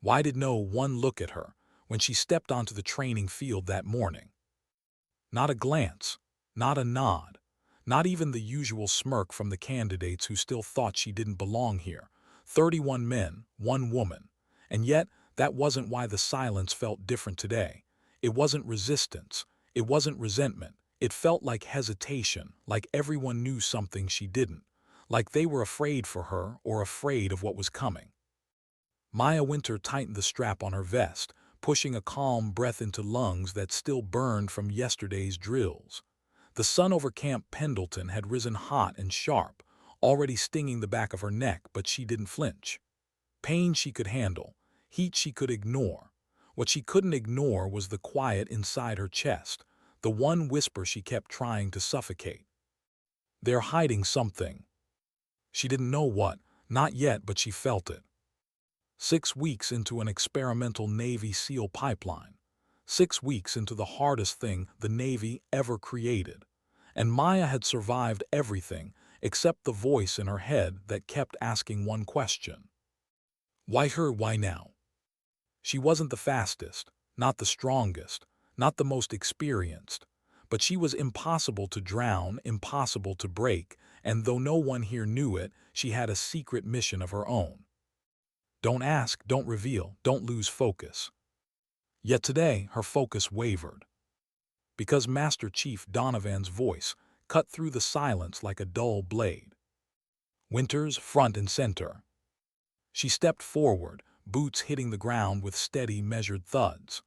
Why did no one look at her when she stepped onto the training field that morning? Not a glance, not a nod, not even the usual smirk from the candidates who still thought she didn't belong here. 31 men, 1 woman. And yet, that wasn't why the silence felt different today. It wasn't resistance. It wasn't resentment. It felt like hesitation, like everyone knew something she didn't, like they were afraid for her or afraid of what was coming. Maya Winter tightened the strap on her vest, pushing a calm breath into lungs that still burned from yesterday's drills. The sun over Camp Pendleton had risen hot and sharp, already stinging the back of her neck, but she didn't flinch. Pain she could handle, heat she could ignore. What she couldn't ignore was the quiet inside her chest, the one whisper she kept trying to suffocate. They're hiding something. She didn't know what, not yet, but she felt it. 6 weeks into an experimental Navy SEAL pipeline. 6 weeks into the hardest thing the Navy ever created. And Maya had survived everything except the voice in her head that kept asking one question. Why her, why now? She wasn't the fastest, not the strongest, not the most experienced, but she was impossible to drown, impossible to break, and though no one here knew it, she had a secret mission of her own. Don't ask, don't reveal, don't lose focus. Yet today, her focus wavered. Because Master Chief Donovan's voice cut through the silence like a dull blade. Winters front and center. She stepped forward, boots hitting the ground with steady, measured thuds.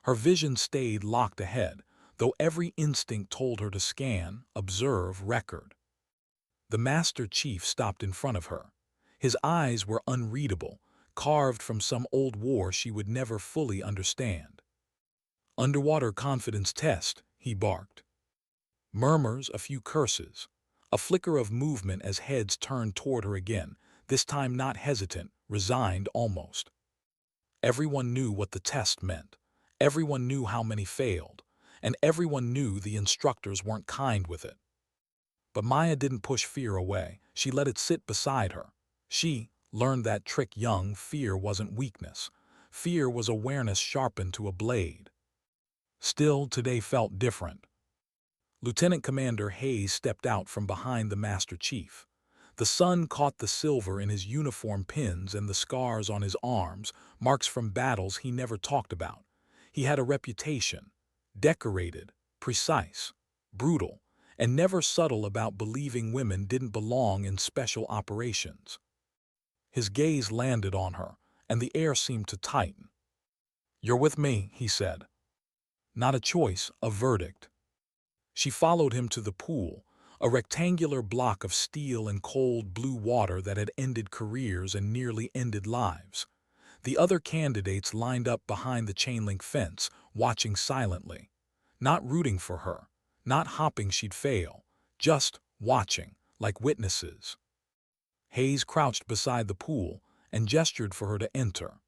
Her vision stayed locked ahead, though every instinct told her to scan, observe, record. The Master Chief stopped in front of her. His eyes were unreadable, carved from some old war she would never fully understand. Underwater confidence test, he barked. Murmurs, a few curses. A flicker of movement as heads turned toward her again, this time not hesitant, resigned almost. Everyone knew what the test meant. Everyone knew how many failed. And everyone knew the instructors weren't kind with it. But Maya didn't push fear away. She let it sit beside her. She learned that trick young. Fear wasn't weakness. Fear was awareness sharpened to a blade. Still, today felt different. Lieutenant Commander Hayes stepped out from behind the Master Chief. The sun caught the silver in his uniform pins and the scars on his arms, marks from battles he never talked about. He had a reputation, decorated, precise, brutal, and never subtle about believing women didn't belong in special operations. His gaze landed on her, and the air seemed to tighten. "You're with me," he said. Not a choice, a verdict. She followed him to the pool, a rectangular block of steel and cold blue water that had ended careers and nearly ended lives. The other candidates lined up behind the chain-link fence, watching silently. Not rooting for her, not hoping she'd fail, just watching, like witnesses. Hayes crouched beside the pool and gestured for her to enter.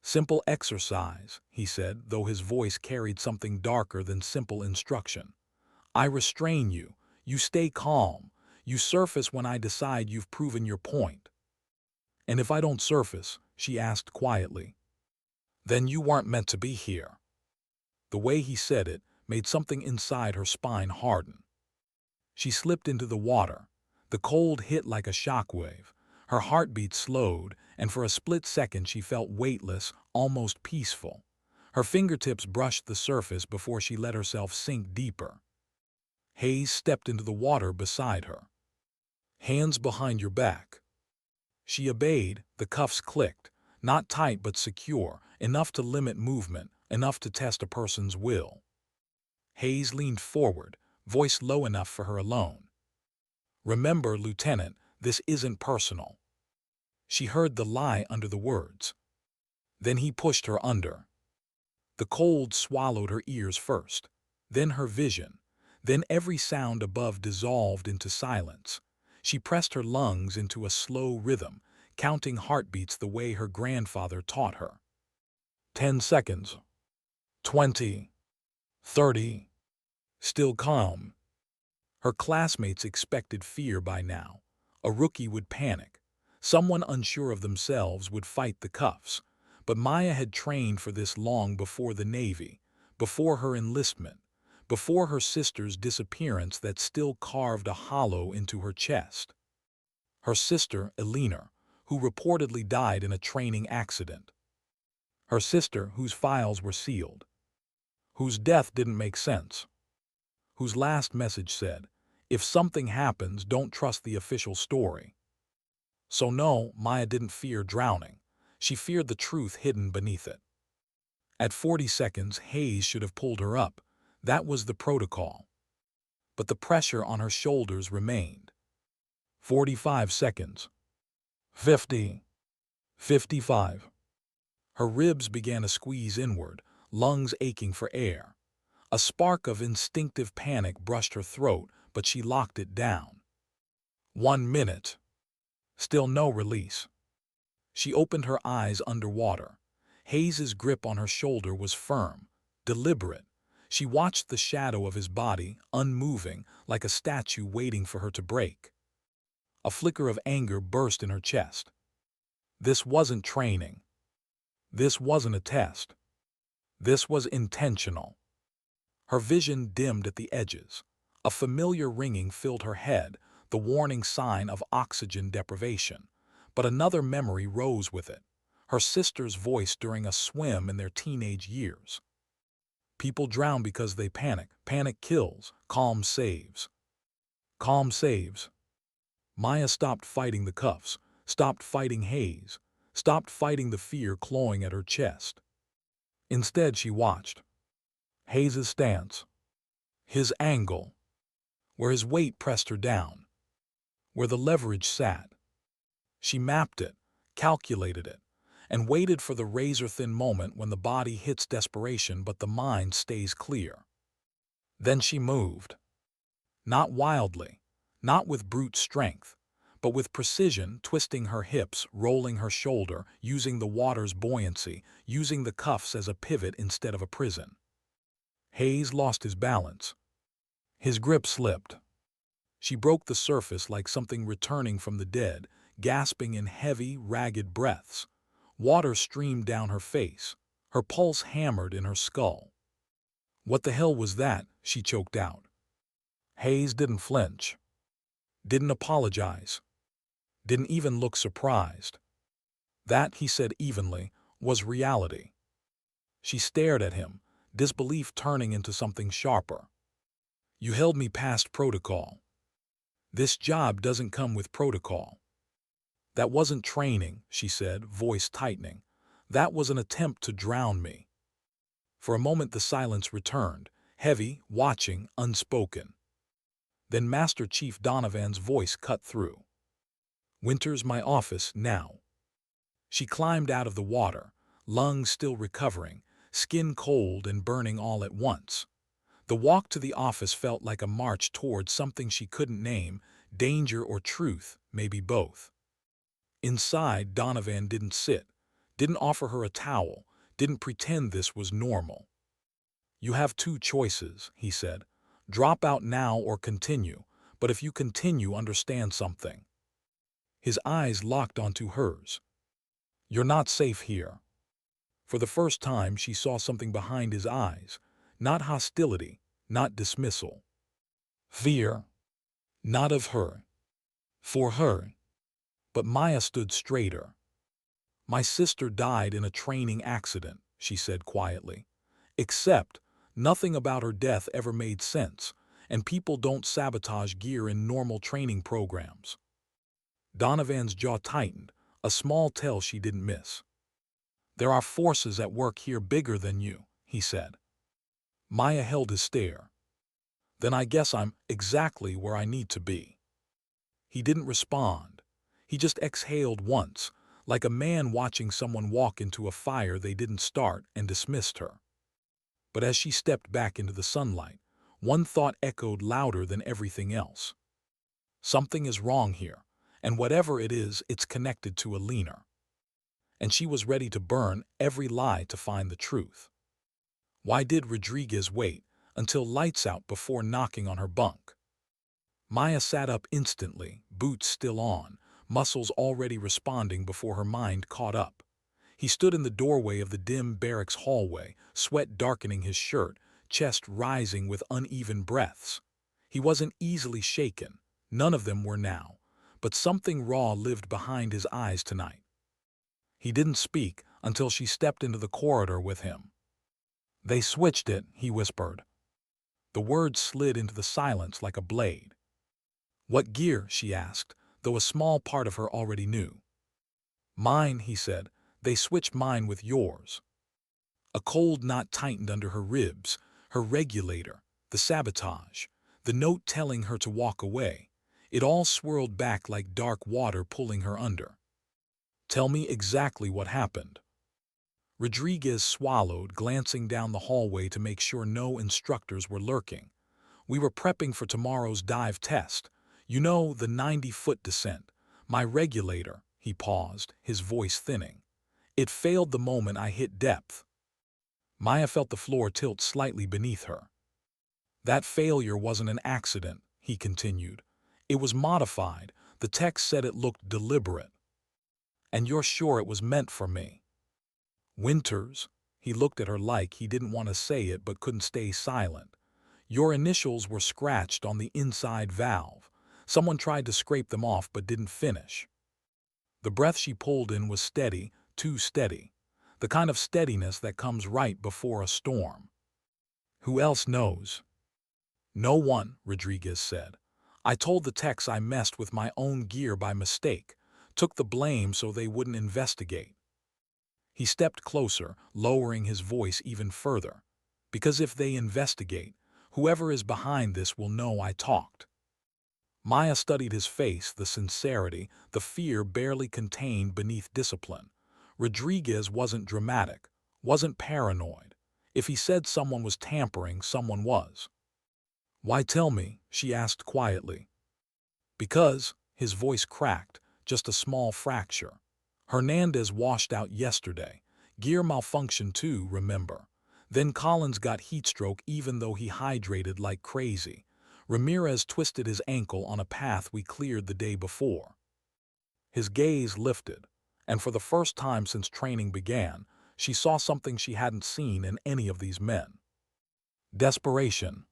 "Simple exercise," he said, though his voice carried something darker than simple instruction. "I restrain you. You stay calm. You surface when I decide you've proven your point." "And if I don't surface," she asked quietly, "then you weren't meant to be here." The way he said it made something inside her spine harden. She slipped into the water. The cold hit like a shockwave. Her heartbeat slowed, and for a split second she felt weightless, almost peaceful. Her fingertips brushed the surface before she let herself sink deeper. Hayes stepped into the water beside her. "Hands behind your back." She obeyed. The cuffs clicked, not tight but secure, enough to limit movement, enough to test a person's will. Hayes leaned forward, voice low enough for her alone. "Remember, Lieutenant, this isn't personal." She heard the lie under the words. Then he pushed her under. The cold swallowed her ears first, then her vision, then every sound above dissolved into silence. She pressed her lungs into a slow rhythm, counting heartbeats the way her grandfather taught her. 10 seconds. 20. 30. Still calm. Her classmates expected fear by now. A rookie would panic. Someone unsure of themselves would fight the cuffs. But Maya had trained for this long before the Navy, before her enlistment, before her sister's disappearance that still carved a hollow into her chest. Her sister, Elena, who reportedly died in a training accident. Her sister, whose files were sealed. Whose death didn't make sense. Whose last message said, "If something happens, don't trust the official story." So no, Maya didn't fear drowning. She feared the truth hidden beneath it. At 40 seconds, Hayes should have pulled her up. That was the protocol. But the pressure on her shoulders remained. 45 seconds. 50. 55. Her ribs began to squeeze inward, lungs aching for air. A spark of instinctive panic brushed her throat, but she locked it down. 1 minute. Still no release. She opened her eyes underwater. Hayes's grip on her shoulder was firm, deliberate. She watched the shadow of his body, unmoving, like a statue waiting for her to break. A flicker of anger burst in her chest. This wasn't training. This wasn't a test. This was intentional. Her vision dimmed at the edges. A familiar ringing filled her head, the warning sign of oxygen deprivation. But another memory rose with it. Her sister's voice during a swim in their teenage years. People drown because they panic. Panic kills. Calm saves. Calm saves. Maya stopped fighting the cuffs, stopped fighting Hayes, stopped fighting the fear clawing at her chest. Instead, she watched. Hayes's stance. His angle. Where his weight pressed her down. Where the leverage sat. She mapped it, calculated it, and waited for the razor-thin moment when the body hits desperation but the mind stays clear. Then she moved. Not wildly, not with brute strength, but with precision, twisting her hips, rolling her shoulder, using the water's buoyancy, using the cuffs as a pivot instead of a prison. Hayes lost his balance. His grip slipped. She broke the surface like something returning from the dead, gasping in heavy, ragged breaths. Water streamed down her face. Her pulse hammered in her skull. "What the hell was that?" she choked out. Hayes didn't flinch. Didn't apologize. Didn't even look surprised. That, he said evenly, was reality. She stared at him, disbelief turning into something sharper. "You held me past protocol. This job doesn't come with protocol." "That wasn't training," she said, voice tightening. "That was an attempt to drown me." For a moment the silence returned, heavy, watching, unspoken. Then Master Chief Donovan's voice cut through. "Winter's my office now." She climbed out of the water, lungs still recovering, skin cold and burning all at once. The walk to the office felt like a march toward something she couldn't name, danger or truth, maybe both. Inside, Donovan didn't sit, didn't offer her a towel, didn't pretend this was normal. "You have two choices," he said. "Drop out now or continue, but if you continue, understand something." His eyes locked onto hers. "You're not safe here." For the first time, she saw something behind his eyes, not hostility, not dismissal. Fear. Not of her. For her. But Maya stood straighter. "My sister died in a training accident," she said quietly. "Except, nothing about her death ever made sense, and people don't sabotage gear in normal training programs." Donovan's jaw tightened, a small tell she didn't miss. "There are forces at work here bigger than you," he said. Maya held his stare. "Then I guess I'm exactly where I need to be." He didn't respond. He just exhaled once, like a man watching someone walk into a fire they didn't start, and dismissed her. But as she stepped back into the sunlight, one thought echoed louder than everything else. Something is wrong here, and whatever it is, it's connected to Elena. And she was ready to burn every lie to find the truth. Why did Rodriguez wait until lights out before knocking on her bunk? Maya sat up instantly, boots still on, muscles already responding before her mind caught up. He stood in the doorway of the dim barracks hallway, sweat darkening his shirt, chest rising with uneven breaths. He wasn't easily shaken. None of them were now. But something raw lived behind his eyes tonight. He didn't speak until she stepped into the corridor with him. "They switched it," he whispered. The words slid into the silence like a blade. "What gear?" she asked, though a small part of her already knew. "Mine," he said. "They switched mine with yours." A cold knot tightened under her ribs, her regulator, the sabotage, the note telling her to walk away. It all swirled back like dark water pulling her under. "Tell me exactly what happened." Rodriguez swallowed, glancing down the hallway to make sure no instructors were lurking. "We were prepping for tomorrow's dive test. You know, the 90-foot descent. My regulator," he paused, his voice thinning. "It failed the moment I hit depth." Maya felt the floor tilt slightly beneath her. "That failure wasn't an accident," he continued. "It was modified. The text said it looked deliberate." "And you're sure it was meant for me?" "Winters," he looked at her like he didn't want to say it but couldn't stay silent. "Your initials were scratched on the inside valve. Someone tried to scrape them off but didn't finish." The breath she pulled in was steady, too steady. The kind of steadiness that comes right before a storm. "Who else knows?" "No one," Rodriguez said. "I told the techs I messed with my own gear by mistake, took the blame so they wouldn't investigate." He stepped closer, lowering his voice even further. "Because if they investigate, whoever is behind this will know I talked." Maya studied his face, the sincerity, the fear barely contained beneath discipline. Rodriguez wasn't dramatic, wasn't paranoid. If he said someone was tampering, someone was. "Why tell me?" she asked quietly. "Because," his voice cracked, just a small fracture. "Hernandez washed out yesterday. Gear malfunction too, remember. Then Collins got heatstroke even though he hydrated like crazy. Ramirez twisted his ankle on a path we cleared the day before." His gaze lifted, and for the first time since training began, she saw something she hadn't seen in any of these men. Desperation.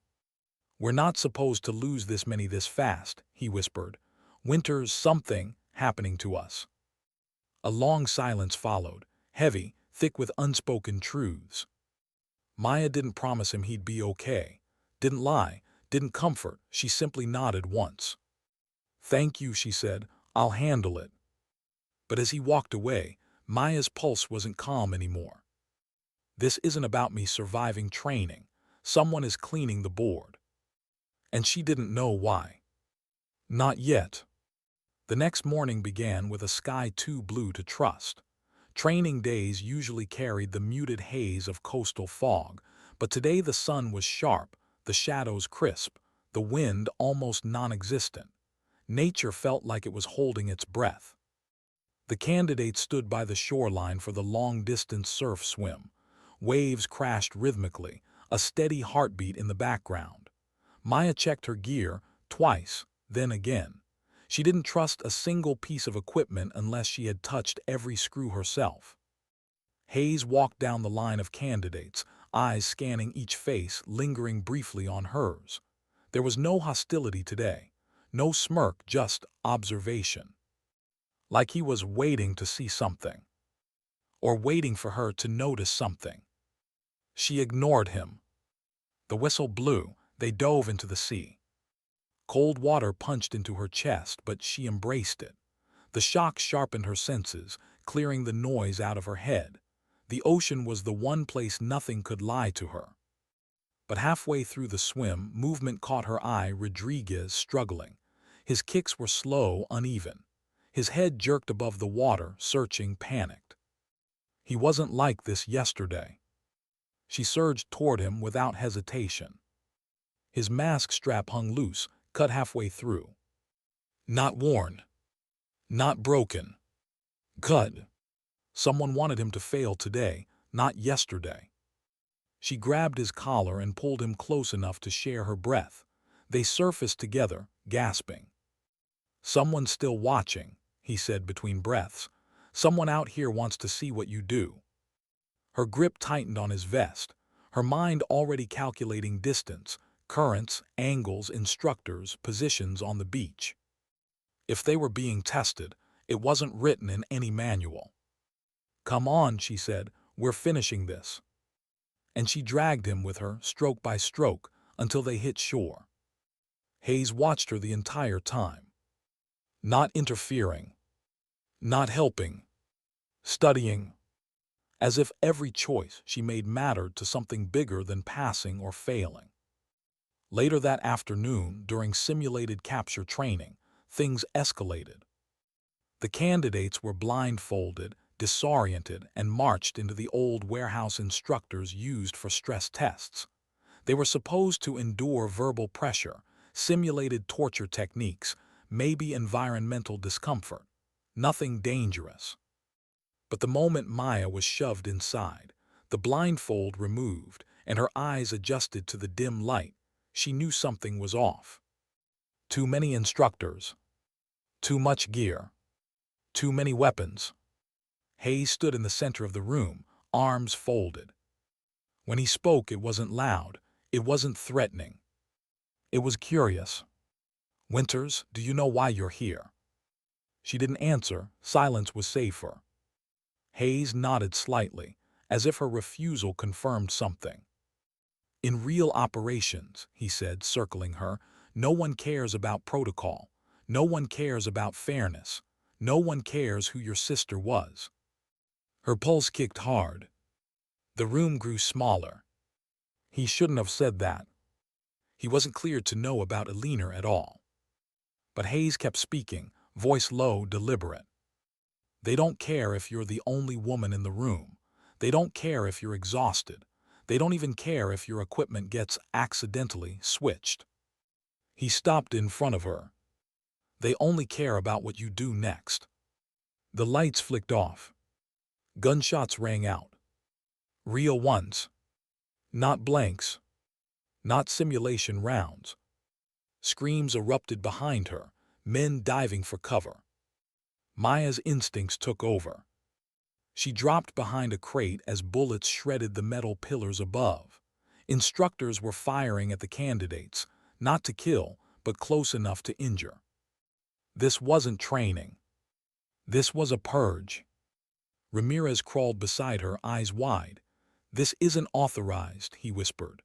"We're not supposed to lose this many this fast," he whispered. "Winter's something happening to us." A long silence followed, heavy, thick with unspoken truths. Maya didn't promise him he'd be okay. Didn't lie, didn't comfort, she simply nodded once. "Thank you," she said. "I'll handle it." But as he walked away, Maya's pulse wasn't calm anymore. "This isn't about me surviving training. Someone is cleaning the board." And she didn't know why. Not yet. The next morning began with a sky too blue to trust. Training days usually carried the muted haze of coastal fog, but today the sun was sharp, the shadows crisp, the wind almost non-existent. Nature felt like it was holding its breath. The candidates stood by the shoreline for the long-distance surf swim. Waves crashed rhythmically, a steady heartbeat in the background. Maya checked her gear twice, then again. She didn't trust a single piece of equipment unless she had touched every screw herself. Hayes walked down the line of candidates, eyes scanning each face, lingering briefly on hers. There was no hostility today, no smirk, just observation. Like he was waiting to see something, or waiting for her to notice something. She ignored him. The whistle blew, they dove into the sea. Cold water punched into her chest, but she embraced it. The shock sharpened her senses, clearing the noise out of her head. The ocean was the one place nothing could lie to her. But halfway through the swim, movement caught her eye. Rodriguez struggling. His kicks were slow, uneven. His head jerked above the water, searching, panicked. He wasn't like this yesterday. She surged toward him without hesitation. His mask strap hung loose, cut halfway through. Not worn. Not broken. Cut. Someone wanted him to fail today, not yesterday. She grabbed his collar and pulled him close enough to share her breath. They surfaced together, gasping. "Someone's still watching," he said between breaths. Someone out here wants to see what you do. Her grip tightened on his vest, her mind already calculating distance, currents, angles, instructors, positions on the beach. If they were being tested, it wasn't written in any manual. "Come on," she said, "we're finishing this." And she dragged him with her, stroke by stroke, until they hit shore. Hayes watched her the entire time. Not interfering. Not helping. Studying. As if every choice she made mattered to something bigger than passing or failing. Later that afternoon, during simulated capture training, things escalated. The candidates were blindfolded, disoriented, and marched into the old warehouse instructors used for stress tests. They were supposed to endure verbal pressure, simulated torture techniques, maybe environmental discomfort. Nothing dangerous. But the moment Maya was shoved inside, the blindfold removed, and her eyes adjusted to the dim light, she knew something was off. Too many instructors. Too much gear. Too many weapons. Hayes stood in the center of the room, arms folded. When he spoke, it wasn't loud, it wasn't threatening. It was curious. "Winters, do you know why you're here?" She didn't answer. Silence was safer. Hayes nodded slightly, as if her refusal confirmed something. "In real operations," he said, circling her, "no one cares about protocol. No one cares about fairness. No one cares who your sister was." Her pulse kicked hard. The room grew smaller. He shouldn't have said that. He wasn't cleared to know about Eleanor at all. But Hayes kept speaking, voice low, deliberate. "They don't care if you're the only woman in the room. They don't care if you're exhausted. They don't even care if your equipment gets accidentally switched." He stopped in front of her. "They only care about what you do next." The lights flicked off. Gunshots rang out. Real ones. Not blanks. Not simulation rounds. Screams erupted behind her, men diving for cover. Maya's instincts took over. She dropped behind a crate as bullets shredded the metal pillars above. Instructors were firing at the candidates, not to kill, but close enough to injure. This wasn't training. This was a purge. Ramirez crawled beside her, eyes wide. "This isn't authorized," he whispered.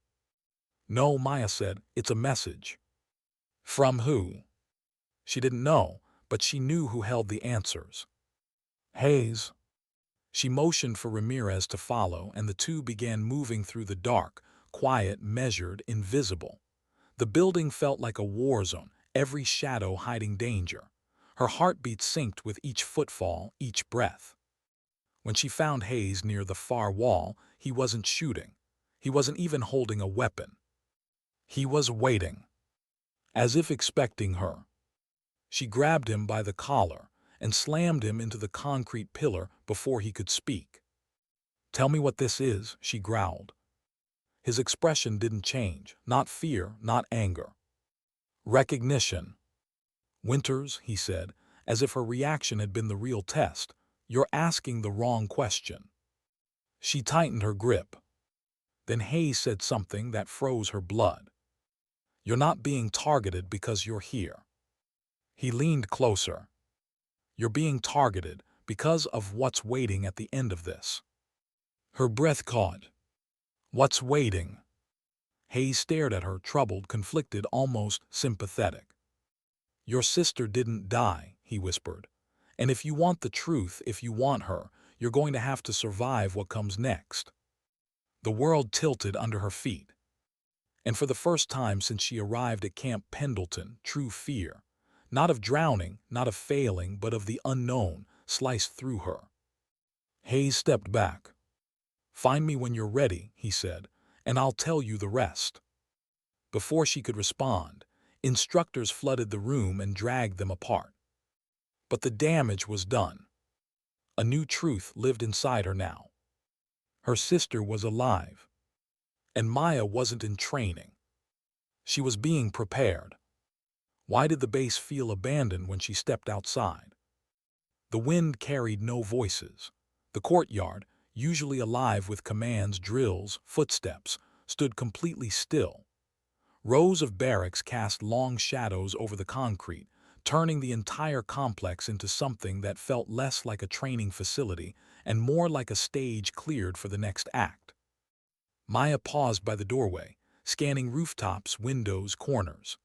"No," Maya said, "it's a message." From who? She didn't know, but she knew who held the answers. Hayes. She motioned for Ramirez to follow, and the two began moving through the dark, quiet, measured, invisible. The building felt like a war zone, every shadow hiding danger. Her heartbeat synced with each footfall, each breath. When she found Hayes near the far wall, he wasn't shooting. He wasn't even holding a weapon. He was waiting, as if expecting her. She grabbed him by the collar and slammed him into the concrete pillar before he could speak. "Tell me what this is," she growled. His expression didn't change, not fear, not anger. "Recognition." "Winters," he said, as if her reaction had been the real test, "you're asking the wrong question." She tightened her grip. Then Hayes said something that froze her blood. "You're not being targeted because you're here." He leaned closer. "You're being targeted because of what's waiting at the end of this." Her breath caught. "What's waiting?" Hayes stared at her, troubled, conflicted, almost sympathetic. "Your sister didn't die," he whispered. "And if you want the truth, if you want her, you're going to have to survive what comes next." The world tilted under her feet. And for the first time since she arrived at Camp Pendleton, true fear, not of drowning, not of failing, but of the unknown, sliced through her. Hayes stepped back. "Find me when you're ready," he said, "and I'll tell you the rest." Before she could respond, instructors flooded the room and dragged them apart. But the damage was done. A new truth lived inside her now. Her sister was alive. And Maya wasn't in training. She was being prepared. Why did the base feel abandoned when she stepped outside? The wind carried no voices. The courtyard, usually alive with commands, drills, footsteps, stood completely still. Rows of barracks cast long shadows over the concrete, turning the entire complex into something that felt less like a training facility and more like a stage cleared for the next act. Maya paused by the doorway, scanning rooftops, windows, corners.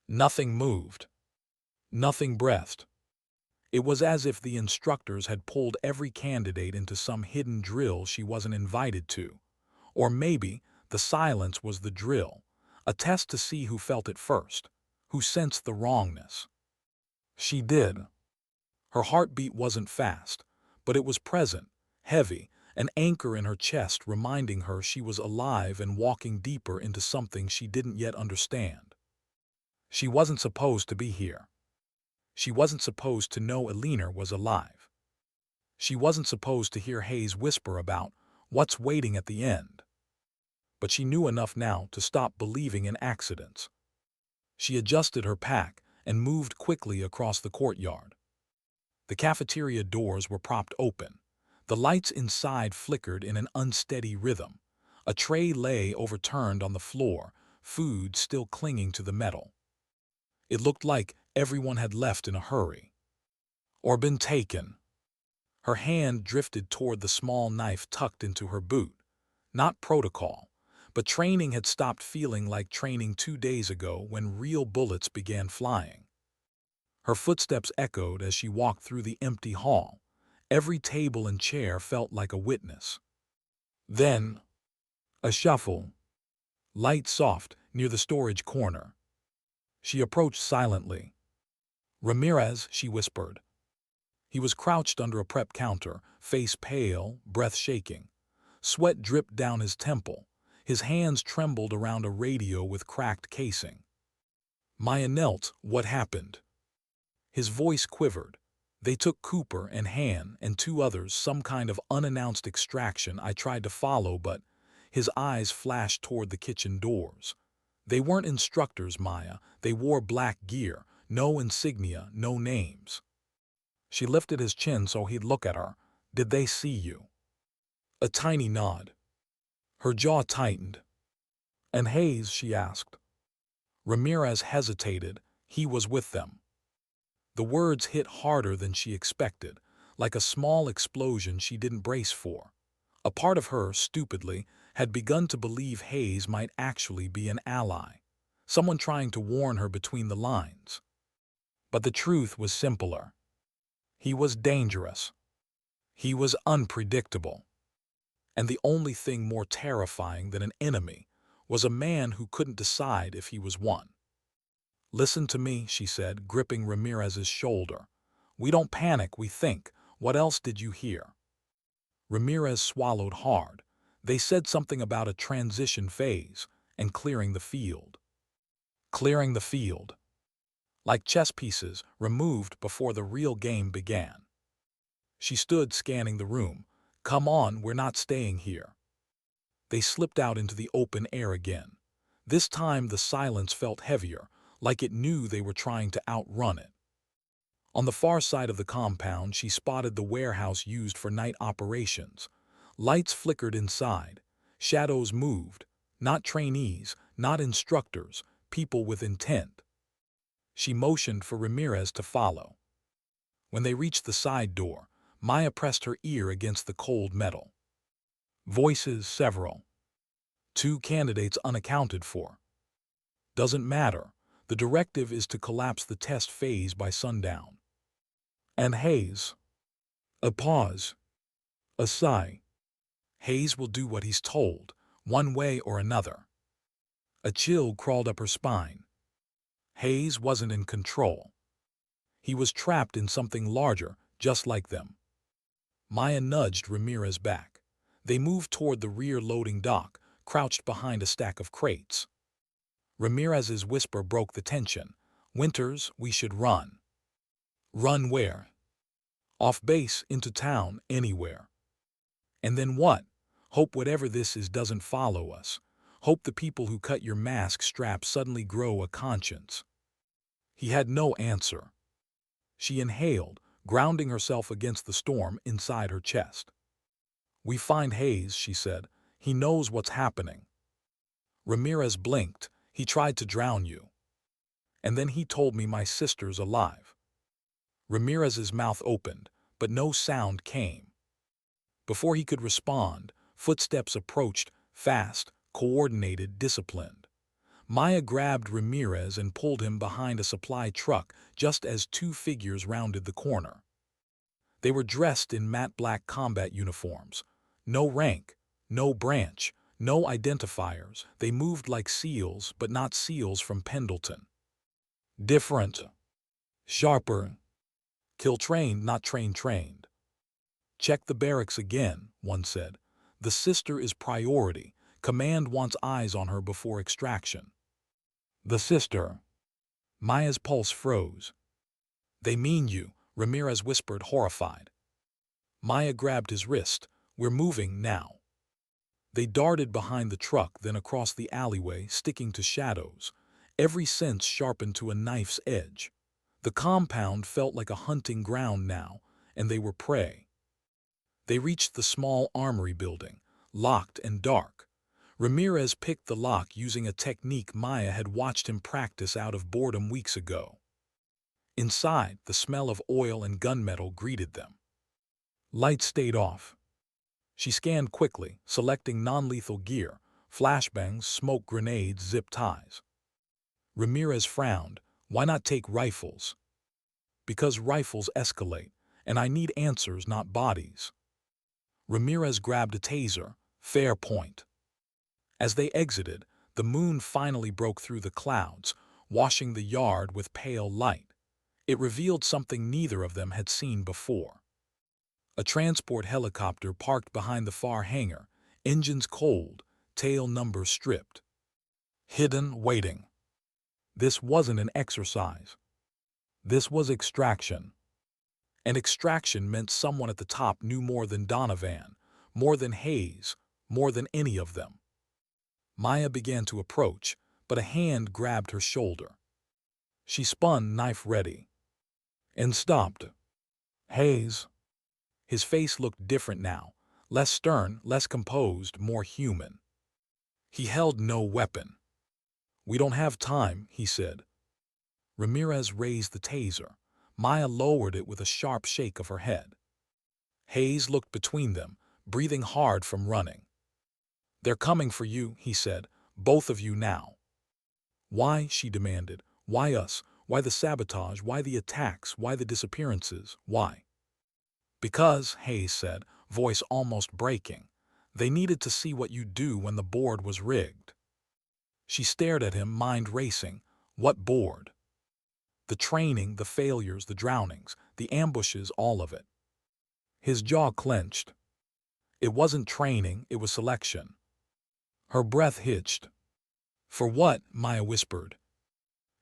Nothing moved. Nothing breathed. It was as if the instructors had pulled every candidate into some hidden drill she wasn't invited to. Or maybe the silence was the drill, a test to see who felt it first, who sensed the wrongness. She did. Her heartbeat wasn't fast, but it was present, heavy, an anchor in her chest reminding her she was alive and walking deeper into something she didn't yet understand. She wasn't supposed to be here. She wasn't supposed to know Eleanor was alive. She wasn't supposed to hear Hayes whisper about what's waiting at the end. But she knew enough now to stop believing in accidents. She adjusted her pack and moved quickly across the courtyard. The cafeteria doors were propped open. The lights inside flickered in an unsteady rhythm. A tray lay overturned on the floor, food still clinging to the metal. It looked like everyone had left in a hurry. Or been taken. Her hand drifted toward the small knife tucked into her boot. Not protocol, but training had stopped feeling like training 2 days ago when real bullets began flying. Her footsteps echoed as she walked through the empty hall. Every table and chair felt like a witness. Then, a shuffle. Light soft, near the storage corner. She approached silently. "Ramirez," she whispered. He was crouched under a prep counter, face pale, breath shaking. Sweat dripped down his temple. His hands trembled around a radio with cracked casing. Maya knelt. "What happened?" His voice quivered. "They took Cooper and Han and 2 others, some kind of unannounced extraction. I tried to follow, but..." His eyes flashed toward the kitchen doors. "They weren't instructors, Maya. They wore black gear, no insignia, no names." She lifted his chin so he'd look at her. "Did they see you?" A tiny nod. Her jaw tightened. "And Hayes?" she asked. Ramirez hesitated. "He was with them." The words hit harder than she expected, like a small explosion she didn't brace for. A part of her, stupidly, had begun to believe Hayes might actually be an ally, someone trying to warn her between the lines. But the truth was simpler. He was dangerous. He was unpredictable. And the only thing more terrifying than an enemy was a man who couldn't decide if he was one. "Listen to me," she said, gripping Ramirez's shoulder. "We don't panic, we think. What else did you hear?" Ramirez swallowed hard. "They said something about a transition phase and clearing the field." Clearing the field. Like chess pieces removed before the real game began. She stood scanning the room. "Come on, we're not staying here." They slipped out into the open air again. This time the silence felt heavier, like it knew they were trying to outrun it. On the far side of the compound, she spotted the warehouse used for night operations. Lights flickered inside. Shadows moved. Not trainees, not instructors, people with intent. She motioned for Ramirez to follow. When they reached the side door, Maya pressed her ear against the cold metal. Voices several. 2 candidates unaccounted for. "Doesn't matter. The directive is to collapse the test phase by sundown." "And Hayes?" A pause. A sigh. "Hayes will do what he's told, one way or another." A chill crawled up her spine. Hayes wasn't in control. He was trapped in something larger, just like them. Maya nudged Ramirez back. They moved toward the rear loading dock, crouched behind a stack of crates. Ramirez's whisper broke the tension. "Winters, we should run." "Run where?" "Off base, into town, anywhere." "And then what?" "Hope whatever this is doesn't follow us. Hope the people who cut your mask strap suddenly grow a conscience." He had no answer. She inhaled, grounding herself against the storm inside her chest. "We find Hayes," she said. "He knows what's happening." Ramirez blinked. "He tried to drown you. And then he told me my sister's alive." Ramirez's mouth opened, but no sound came. Before he could respond, footsteps approached, fast, coordinated, disciplined. Maya grabbed Ramirez and pulled him behind a supply truck just as two figures rounded the corner. They were dressed in matte black combat uniforms. No rank, no branch, no identifiers. They moved like SEALs, but not SEALs from Pendleton. Different. Sharper. Kill trained, not trained. "Check the barracks again," one said. "The sister is priority. Command wants eyes on her before extraction." "The sister." Maya's pulse froze. "They mean you," Ramirez whispered, horrified. Maya grabbed his wrist. "We're moving now." They darted behind the truck, then across the alleyway, sticking to shadows, every sense sharpened to a knife's edge. The compound felt like a hunting ground now, and they were prey. They reached the small armory building, locked and dark. Ramirez picked the lock using a technique Maya had watched him practice out of boredom weeks ago. Inside, the smell of oil and gunmetal greeted them. Lights stayed off. She scanned quickly, selecting non-lethal gear, flashbangs, smoke grenades, zip ties. Ramirez frowned. "Why not take rifles?" "Because rifles escalate, and I need answers, not bodies." Ramirez grabbed a taser. "Fair point." As they exited, the moon finally broke through the clouds, washing the yard with pale light. It revealed something neither of them had seen before. A transport helicopter parked behind the far hangar, engines cold, tail numbers stripped. Hidden, waiting. This wasn't an exercise. This was extraction. And extraction meant someone at the top knew more than Donovan, more than Hayes, more than any of them. Maya began to approach, but a hand grabbed her shoulder. She spun, knife ready, and stopped. "Hayes." His face looked different now, less stern, less composed, more human. He held no weapon. "We don't have time," he said. Ramirez raised the taser. Maya lowered it with a sharp shake of her head. Hayes looked between them, breathing hard from running. "They're coming for you," he said. "Both of you now." "Why?" she demanded. "Why us? Why the sabotage? Why the attacks? Why the disappearances? Why?" "Because," Hayes said, voice almost breaking, "they needed to see what you'd do when the board was rigged." She stared at him, mind racing. What board? The training, the failures, the drownings, the ambushes, all of it. His jaw clenched. It wasn't training, it was selection. Her breath hitched. "For what?" Maya whispered.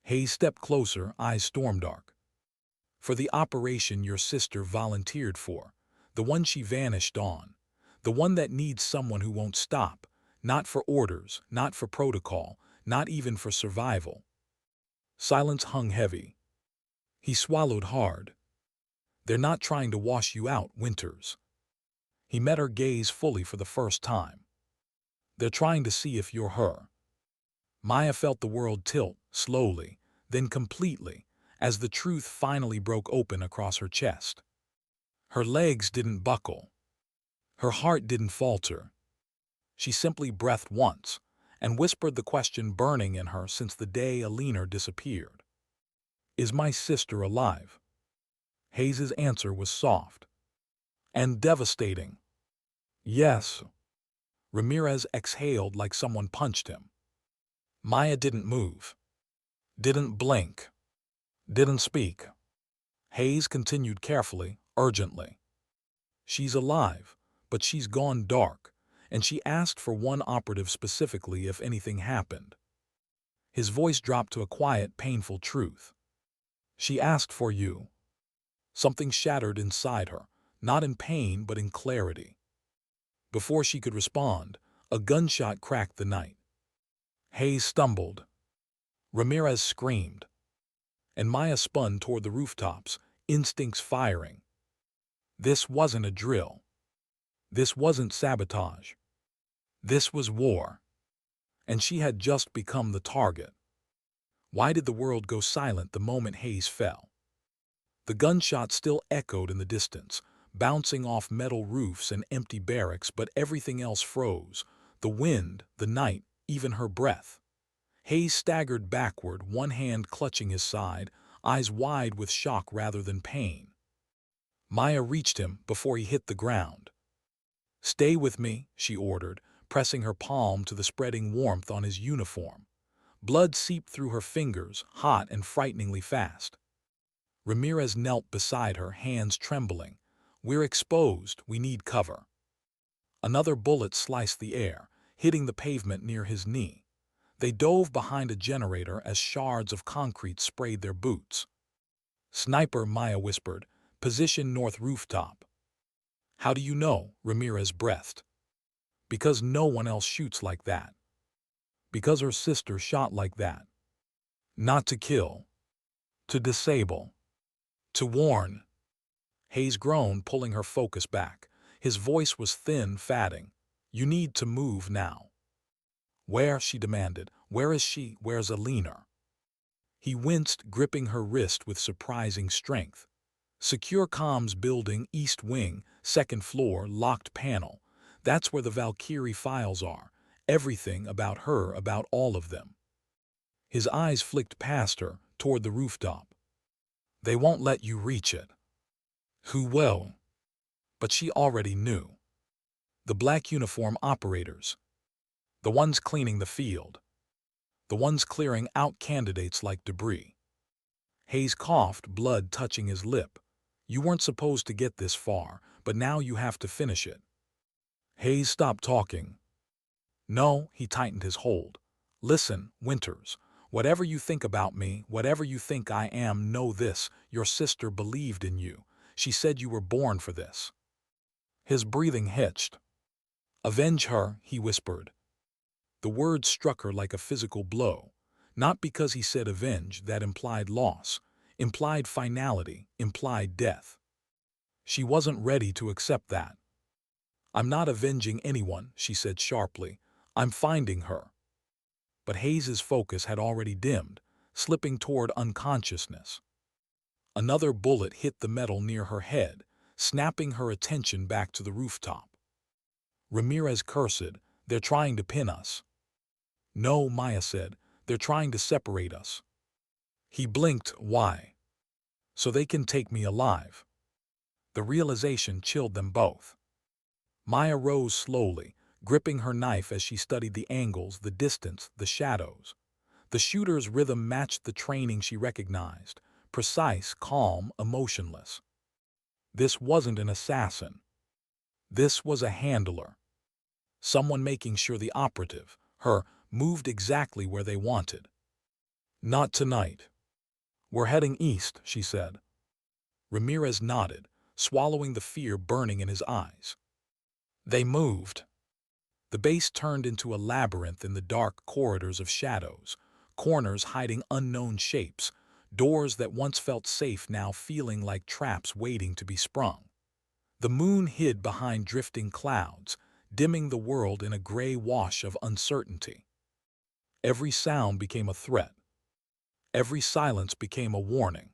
Hayes stepped closer, eyes storm-dark. "For the operation your sister volunteered for, the one she vanished on, the one that needs someone who won't stop, not for orders, not for protocol, not even for survival." Silence hung heavy. He swallowed hard. "They're not trying to wash you out, Winters." He met her gaze fully for the first time. "They're trying to see if you're her." Maya felt the world tilt, slowly, then completely, as the truth finally broke open across her chest. Her legs didn't buckle. Her heart didn't falter. She simply breathed once, and whispered the question burning in her since the day Alina disappeared. "Is my sister alive?" Hayes's answer was soft. And devastating. "Yes." Ramirez exhaled like someone punched him. Maya didn't move. Didn't blink. Didn't speak. Hayes continued carefully, urgently. "She's alive, but she's gone dark, and she asked for one operative specifically if anything happened." His voice dropped to a quiet, painful truth. "She asked for you." Something shattered inside her, not in pain but in clarity. Before she could respond, a gunshot cracked the night. Hayes stumbled. Ramirez screamed. And Maya spun toward the rooftops, instincts firing. This wasn't a drill. This wasn't sabotage. This was war. And she had just become the target. Why did the world go silent the moment Hayes fell? The gunshot still echoed in the distance, bouncing off metal roofs and empty barracks, but everything else froze. The wind, the night, even her breath. Hayes staggered backward, one hand clutching his side, eyes wide with shock rather than pain. Maya reached him before he hit the ground. "Stay with me," she ordered, pressing her palm to the spreading warmth on his uniform. Blood seeped through her fingers, hot and frighteningly fast. Ramirez knelt beside her, hands trembling. "We're exposed. We need cover." Another bullet sliced the air, hitting the pavement near his knee. They dove behind a generator as shards of concrete sprayed their boots. "Sniper," Maya whispered. "Position north rooftop." "How do you know?" Ramirez breathed. "Because no one else shoots like that. Because her sister shot like that. Not to kill. To disable. To warn." Hayes groaned, pulling her focus back. His voice was thin, fatting. "You need to move now." "Where?" she demanded. "Where is she? Where's Alina?" He winced, gripping her wrist with surprising strength. "Secure comms building, east wing, second floor, locked panel. That's where the Valkyrie files are. Everything about her, about all of them." His eyes flicked past her, toward the rooftop. "They won't let you reach it." "Who will?" But she already knew. The black uniform operators. The ones cleaning the field. The ones clearing out candidates like debris. Hayes coughed, blood touching his lip. "You weren't supposed to get this far, but now you have to finish it." Hayes stopped talking. "No," he tightened his hold. "Listen, Winters, whatever you think about me, whatever you think I am, know this: your sister believed in you. She said you were born for this." His breathing hitched. "Avenge her," he whispered. The word struck her like a physical blow. Not because he said avenge, that implied loss, implied finality, implied death. She wasn't ready to accept that. "I'm not avenging anyone," she said sharply. "I'm finding her." But Hayes's focus had already dimmed, slipping toward unconsciousness. Another bullet hit the metal near her head, snapping her attention back to the rooftop. Ramirez cursed. "They're trying to pin us." "No," Maya said. "They're trying to separate us." He blinked. "Why?" "So they can take me alive." The realization chilled them both. Maya rose slowly, gripping her knife as she studied the angles, the distance, the shadows. The shooter's rhythm matched the training she recognized, precise, calm, emotionless. This wasn't an assassin. This was a handler. Someone making sure the operative, her, moved exactly where they wanted. "Not tonight." "We're heading east," she said. Ramirez nodded, swallowing the fear burning in his eyes. They moved. The base turned into a labyrinth in the dark corridors of shadows, corners hiding unknown shapes, doors that once felt safe now feeling like traps waiting to be sprung. The moon hid behind drifting clouds, dimming the world in a gray wash of uncertainty. Every sound became a threat. Every silence became a warning.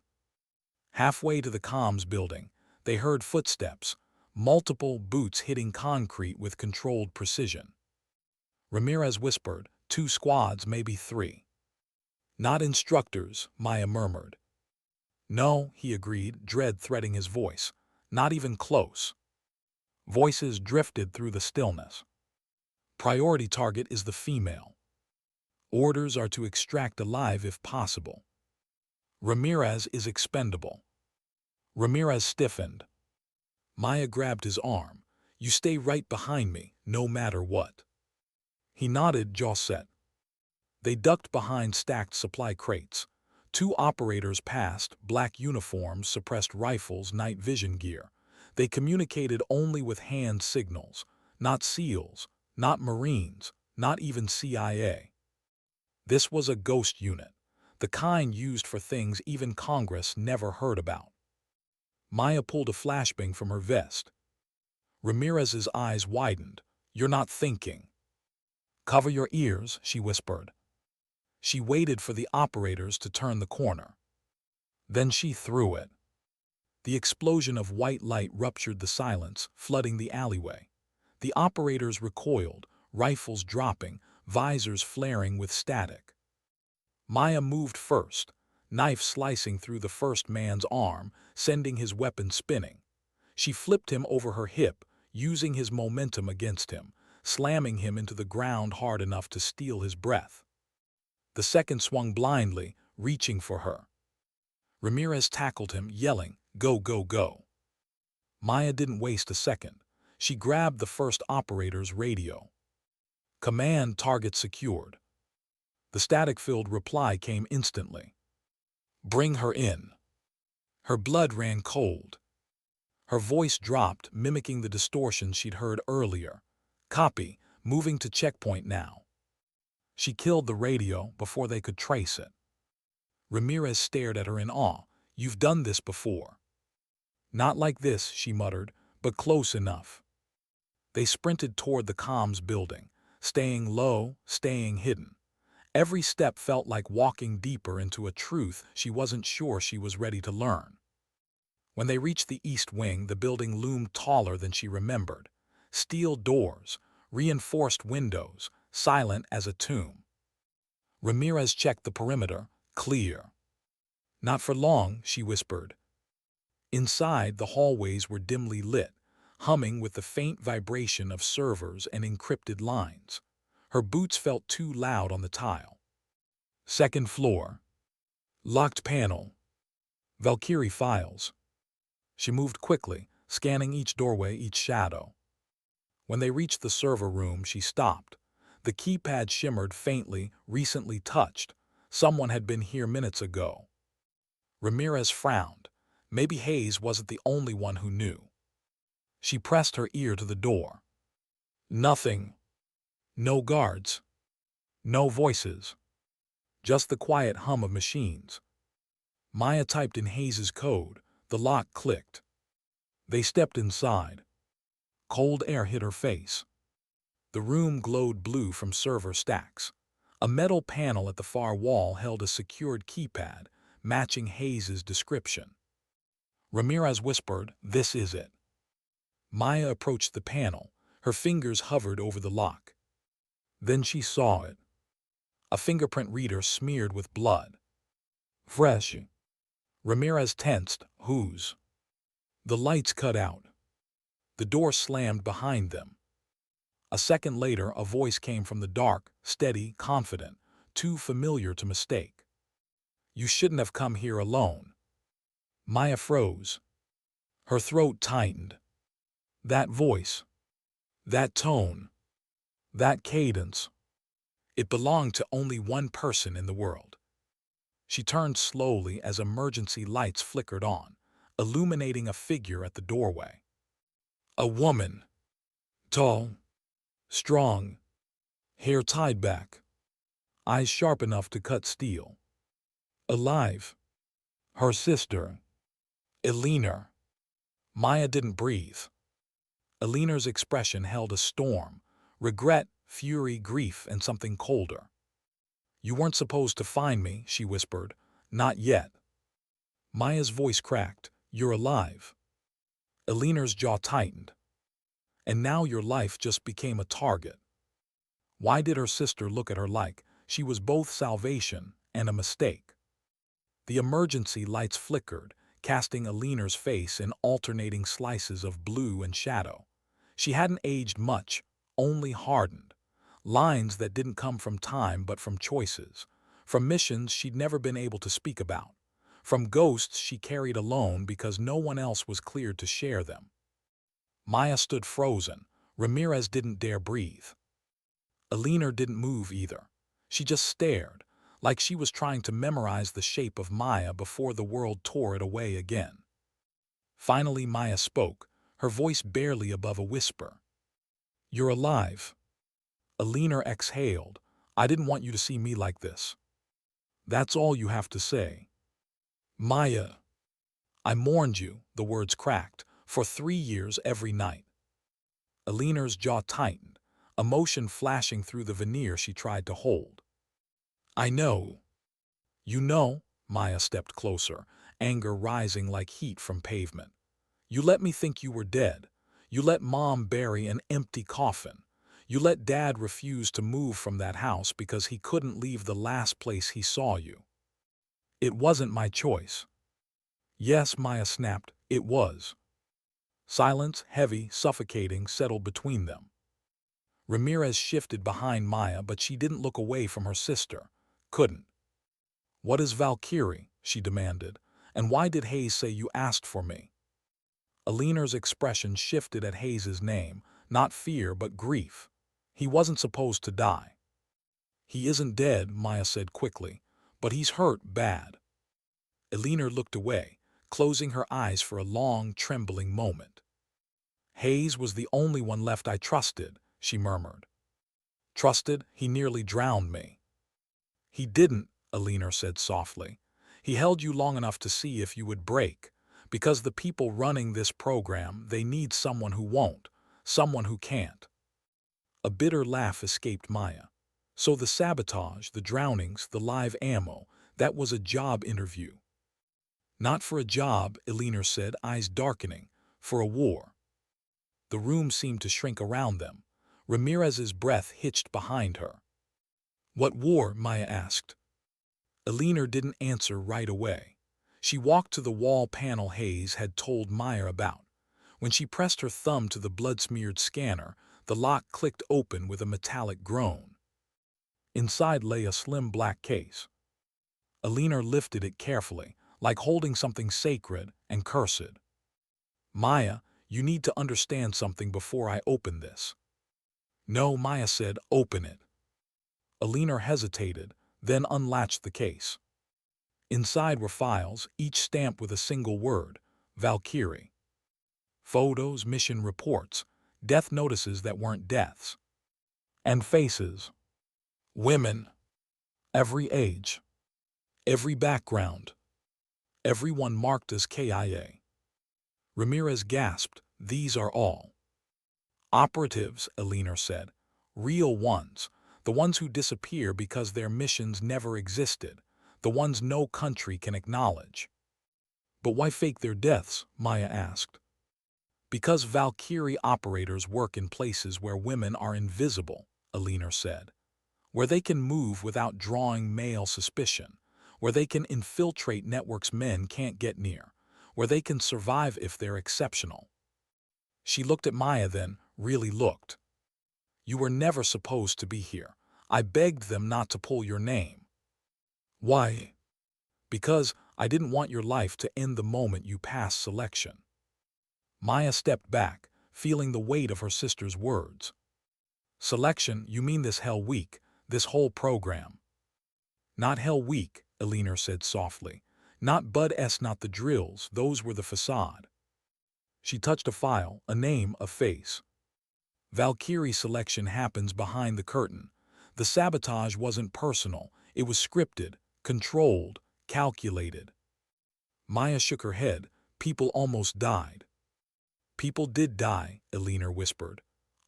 Halfway to the comms building, they heard footsteps, multiple boots hitting concrete with controlled precision. Ramirez whispered, "2 squads, maybe 3. "Not instructors," Maya murmured. "No," he agreed, dread threading his voice. "Not even close." Voices drifted through the stillness. "Priority target is the female. Orders are to extract alive if possible. Ramirez is expendable." Ramirez stiffened. Maya grabbed his arm. "You stay right behind me, no matter what." He nodded, jaw set. They ducked behind stacked supply crates. 2 operators passed, black uniforms, suppressed rifles, night vision gear. They communicated only with hand signals, not SEALs, not Marines, not even CIA. This was a ghost unit, the kind used for things even Congress never heard about. Maya pulled a flashbang from her vest. Ramirez's eyes widened. "You're not thinking." "Cover your ears," she whispered. She waited for the operators to turn the corner. Then she threw it. The explosion of white light ruptured the silence, flooding the alleyway. The operators recoiled, rifles dropping, visors flaring with static. Maya moved first, knife slicing through the first man's arm, sending his weapon spinning. She flipped him over her hip, using his momentum against him, slamming him into the ground hard enough to steal his breath. The second swung blindly, reaching for her. Ramirez tackled him, yelling, "Go, go, go." Maya didn't waste a second. She grabbed the first operator's radio. "Command, target secured." The static-filled reply came instantly. "Bring her in." Her blood ran cold. Her voice dropped, mimicking the distortion she'd heard earlier. "Copy, moving to checkpoint now." She killed the radio before they could trace it. Ramirez stared at her in awe. "You've done this before." "Not like this," she muttered, "but close enough." They sprinted toward the comms building, staying low, staying hidden. Every step felt like walking deeper into a truth she wasn't sure she was ready to learn. When they reached the east wing, the building loomed taller than she remembered. Steel doors, reinforced windows, silent as a tomb. Ramirez checked the perimeter. Clear. "Not for long," she whispered. Inside, the hallways were dimly lit, humming with the faint vibration of servers and encrypted lines. Her boots felt too loud on the tile. Second floor. Locked panel. Valkyrie files. She moved quickly, scanning each doorway, each shadow. When they reached the server room, she stopped. The keypad shimmered faintly, recently touched. Someone had been here minutes ago. Ramirez frowned. Maybe Hayes wasn't the only one who knew. She pressed her ear to the door. Nothing. No guards. No voices. Just the quiet hum of machines. Maya typed in Hayes's code. The lock clicked. They stepped inside. Cold air hit her face. The room glowed blue from server stacks. A metal panel at the far wall held a secured keypad, matching Hayes's description. Ramirez whispered, "This is it." Maya approached the panel. Her fingers hovered over the lock. Then she saw it. A fingerprint reader smeared with blood. Fresh. Ramirez tensed. "Whose?" The lights cut out. The door slammed behind them. A second later, a voice came from the dark, steady, confident, too familiar to mistake. "You shouldn't have come here alone." Maya froze. Her throat tightened. That voice, that tone, that cadence, it belonged to only one person in the world. She turned slowly as emergency lights flickered on, illuminating a figure at the doorway. A woman. Tall, strong, hair tied back, eyes sharp enough to cut steel. Alive. Her sister, Elena. Maya didn't breathe. Elena's expression held a storm, regret, fury, grief, and something colder. "You weren't supposed to find me," she whispered. "Not yet." Maya's voice cracked. "You're alive." Elena's jaw tightened. "And now your life just became a target." Why did her sister look at her like she was both salvation and a mistake? The emergency lights flickered, casting Elena's face in alternating slices of blue and shadow. She hadn't aged much, only hardened. Lines that didn't come from time but from choices, from missions she'd never been able to speak about, from ghosts she carried alone because no one else was cleared to share them. Maya stood frozen. Ramirez didn't dare breathe. Elena didn't move either. She just stared, like she was trying to memorize the shape of Maya before the world tore it away again. Finally Maya spoke, her voice barely above a whisper. "You're alive." Elena exhaled. "I didn't want you to see me like this." "That's all you have to say." "Maya." I mourned you, the words cracked, for 3 years every night. Eleanor's jaw tightened, emotion flashing through the veneer she tried to hold. I know. You know, Maya stepped closer, anger rising like heat from pavement. You let me think you were dead. You let Mom bury an empty coffin. You let Dad refuse to move from that house because he couldn't leave the last place he saw you. It wasn't my choice. Yes, Maya snapped, it was. Silence, heavy, suffocating, settled between them. Ramirez shifted behind Maya, but she didn't look away from her sister. Couldn't. What is Valkyrie? She demanded. And why did Hayes say you asked for me? Eleanor's expression shifted at Hayes's name, not fear but grief. He wasn't supposed to die. He isn't dead, Maya said quickly, but he's hurt bad. Eleanor looked away, closing her eyes for a long, trembling moment. Hayes was the only one left I trusted, she murmured. Trusted? He nearly drowned me. He didn't, Eleanor said softly. He held you long enough to see if you would break. Because the people running this program, they need someone who won't, someone who can't. A bitter laugh escaped Maya. So the sabotage, the drownings, the live ammo, that was a job interview. Not for a job, Eleanor said, eyes darkening, for a war. The room seemed to shrink around them. Ramirez's breath hitched behind her. What war? Maya asked. Eleanor didn't answer right away. She walked to the wall panel Hayes had told Maya about. When she pressed her thumb to the blood-smeared scanner, the lock clicked open with a metallic groan. Inside lay a slim black case. Eleanor lifted it carefully, like holding something sacred and cursed. Maya, you need to understand something before I open this. No, Maya said, open it. Eleanor hesitated, then unlatched the case. Inside were files, each stamped with a single word, Valkyrie. Photos, mission reports, death notices that weren't deaths. And faces. Women. Every age. Every background. Everyone marked as KIA. Ramirez gasped, these are all. Operatives, Eleanor said. Real ones. The ones who disappear because their missions never existed. The ones no country can acknowledge. But why fake their deaths? Maya asked. Because Valkyrie operators work in places where women are invisible, Eleanor said. Where they can move without drawing male suspicion. Where they can infiltrate networks men can't get near. Where they can survive if they're exceptional. She looked at Maya then, really looked. You were never supposed to be here. I begged them not to pull your name. Why? Because I didn't want your life to end the moment you passed selection. Maya stepped back, feeling the weight of her sister's words. Selection, you mean this Hell Week, this whole program? Not Hell Week, Eleanor said softly. Not Bud S. Not the drills, those were the facade. She touched a file, a name, a face. Valkyrie selection happens behind the curtain. The sabotage wasn't personal, it was scripted, controlled, calculated. Maya shook her head. People almost died. People did die, Eleanor whispered.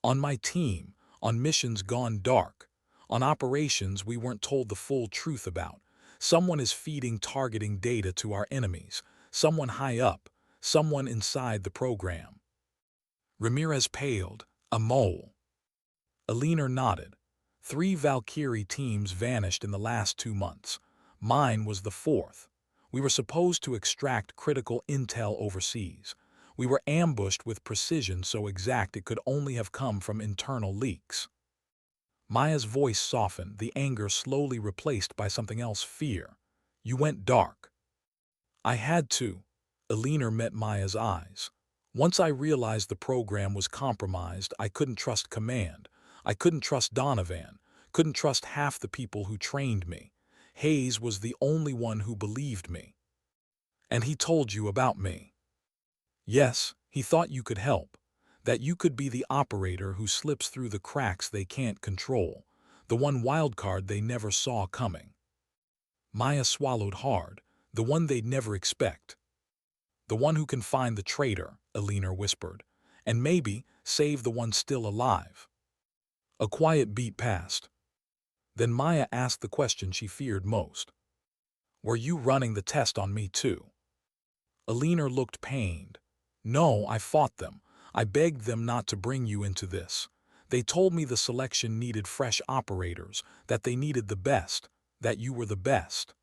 On my team, on missions gone dark, on operations we weren't told the full truth about. Someone is feeding targeting data to our enemies, someone high up, someone inside the program. Ramirez paled, a mole. Eleanor nodded. 3 Valkyrie teams vanished in the last 2 months. Mine was the 4th. We were supposed to extract critical intel overseas. We were ambushed with precision so exact it could only have come from internal leaks. Maya's voice softened, the anger slowly replaced by something else, fear. You went dark. I had to. Eleanor met Maya's eyes. Once I realized the program was compromised, I couldn't trust command. I couldn't trust Donovan. Couldn't trust half the people who trained me. Hayes was the only one who believed me. And he told you about me. Yes, he thought you could help. That you could be the operator who slips through the cracks they can't control. The one wildcard they never saw coming. Maya swallowed hard. The one they'd never expect. The one who can find the traitor, Alina whispered, and maybe save the one still alive. A quiet beat passed. Then Maya asked the question she feared most. Were you running the test on me too? Alina looked pained. No, I fought them. I begged them not to bring you into this. They told me the selection needed fresh operators, that they needed the best, that you were the best.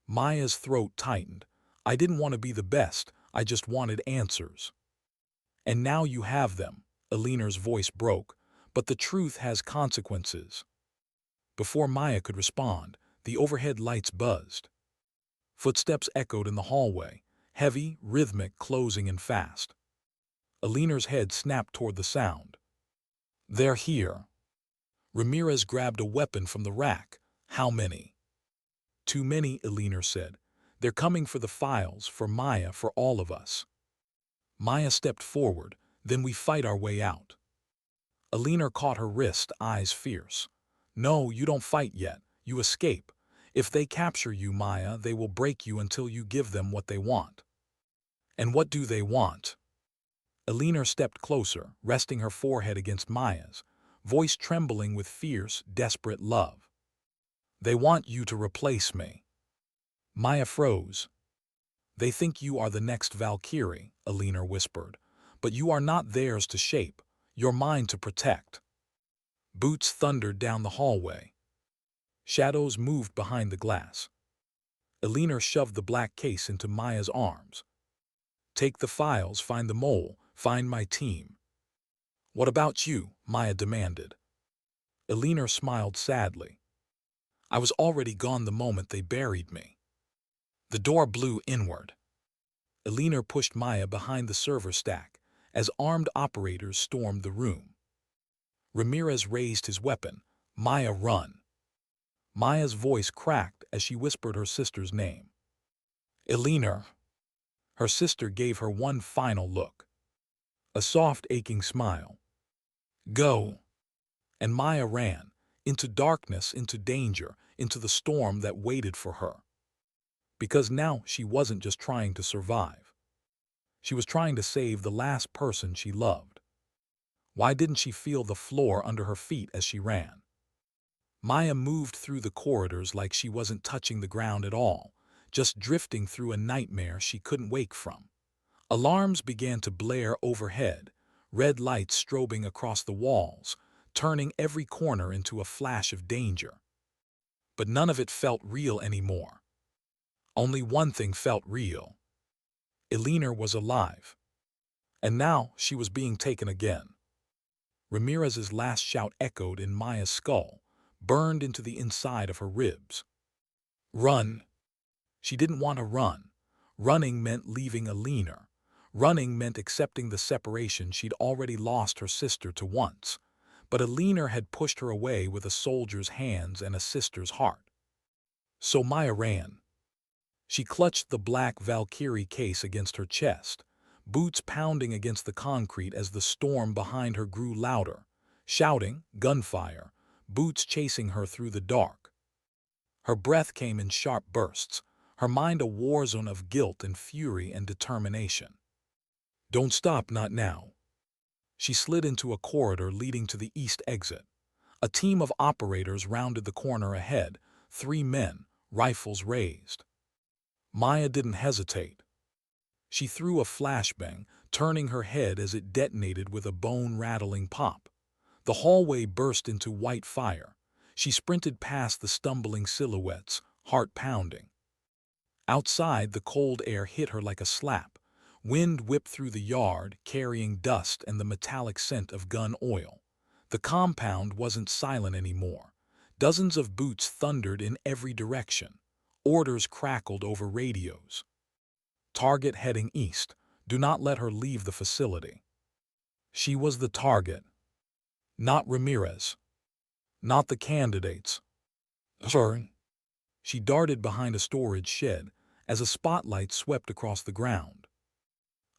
Maya's throat tightened. I didn't want to be the best, I just wanted answers. And now you have them, Alina's voice broke, but the truth has consequences. Before Maya could respond, the overhead lights buzzed. Footsteps echoed in the hallway, heavy, rhythmic, closing in fast. Alina's head snapped toward the sound. They're here. Ramirez grabbed a weapon from the rack. How many? Too many, Alina said. They're coming for the files, for Maya, for all of us. Maya stepped forward, then we fight our way out. Alina caught her wrist, eyes fierce. No, you don't fight yet. You escape. If they capture you, Maya, they will break you until you give them what they want. And what do they want? Alina stepped closer, resting her forehead against Maya's, voice trembling with fierce, desperate love. They want you to replace me. Maya froze. They think you are the next Valkyrie, Alina whispered, but you are not theirs to shape, you're mine to protect. Boots thundered down the hallway. Shadows moved behind the glass. Alina shoved the black case into Maya's arms. Take the files, find the mole, find my team. What about you? Maya demanded. Alina smiled sadly. I was already gone the moment they buried me. The door blew inward. Alina pushed Maya behind the server stack as armed operators stormed the room. Ramirez raised his weapon. Maya, run. Maya's voice cracked as she whispered her sister's name. Alina. Her sister gave her one final look. A soft, aching smile. Go. And Maya ran, into darkness, into danger, into the storm that waited for her. Because now she wasn't just trying to survive. She was trying to save the last person she loved. Why didn't she feel the floor under her feet as she ran? Maya moved through the corridors like she wasn't touching the ground at all, just drifting through a nightmare she couldn't wake from. Alarms began to blare overhead, red lights strobing across the walls, turning every corner into a flash of danger. But none of it felt real anymore. Only one thing felt real. Alina was alive. And now she was being taken again. Ramirez's last shout echoed in Maya's skull, burned into the inside of her ribs. Run! She didn't want to run. Running meant leaving Alina. Running meant accepting the separation she'd already lost her sister to once. But Alina had pushed her away with a soldier's hands and a sister's heart. So Maya ran. She clutched the black Valkyrie case against her chest, boots pounding against the concrete as the storm behind her grew louder, shouting, gunfire, boots chasing her through the dark. Her breath came in sharp bursts, her mind a war zone of guilt and fury and determination. Don't stop, not now. She slid into a corridor leading to the east exit. A team of operators rounded the corner ahead, 3 men, rifles raised. Maya didn't hesitate. She threw a flashbang, turning her head as it detonated with a bone-rattling pop. The hallway burst into white fire. She sprinted past the stumbling silhouettes, heart pounding. Outside, the cold air hit her like a slap. Wind whipped through the yard, carrying dust and the metallic scent of gun oil. The compound wasn't silent anymore. Dozens of boots thundered in every direction. Orders crackled over radios. Target heading east. Do not let her leave the facility. She was the target. Not Ramirez. Not the candidates. Her. She darted behind a storage shed as a spotlight swept across the ground.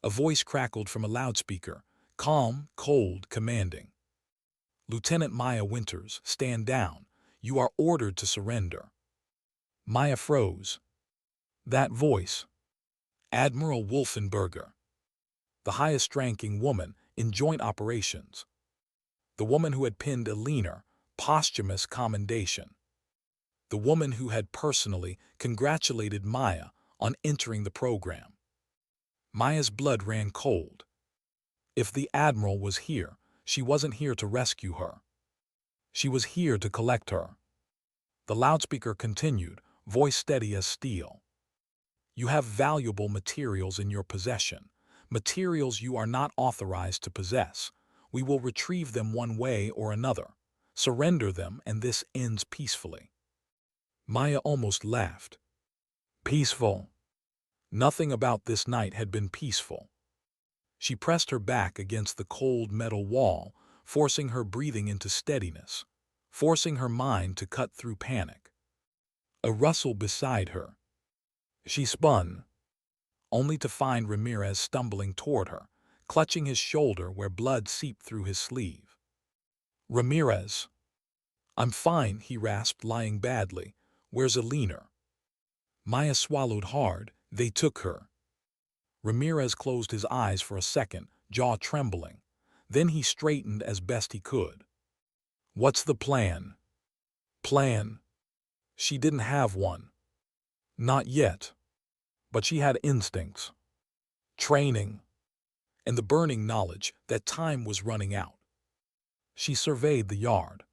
A voice crackled from a loudspeaker, calm, cold, commanding. Lieutenant Maya Winters, stand down. You are ordered to surrender. Maya froze. That voice. Admiral Wolfenberger, the highest-ranking woman in joint operations, the woman who had pinned Alina, posthumous commendation, the woman who had personally congratulated Maya on entering the program. Maya's blood ran cold. If the Admiral was here, she wasn't here to rescue her. She was here to collect her. The loudspeaker continued, voice steady as steel. You have valuable materials in your possession, materials you are not authorized to possess. We will retrieve them one way or another. Surrender them and this ends peacefully. Maya almost laughed. Peaceful. Nothing about this night had been peaceful. She pressed her back against the cold metal wall, forcing her breathing into steadiness, forcing her mind to cut through panic. A rustle beside her. She spun, only to find Ramirez stumbling toward her, clutching his shoulder where blood seeped through his sleeve. Ramirez. I'm fine, he rasped, lying badly. Where's Alina? Maya swallowed hard. They took her. Ramirez closed his eyes for a second, jaw trembling. Then he straightened as best he could. What's the plan? Plan? She didn't have one. Not yet. But she had instincts, training, and the burning knowledge that time was running out. She surveyed the yard.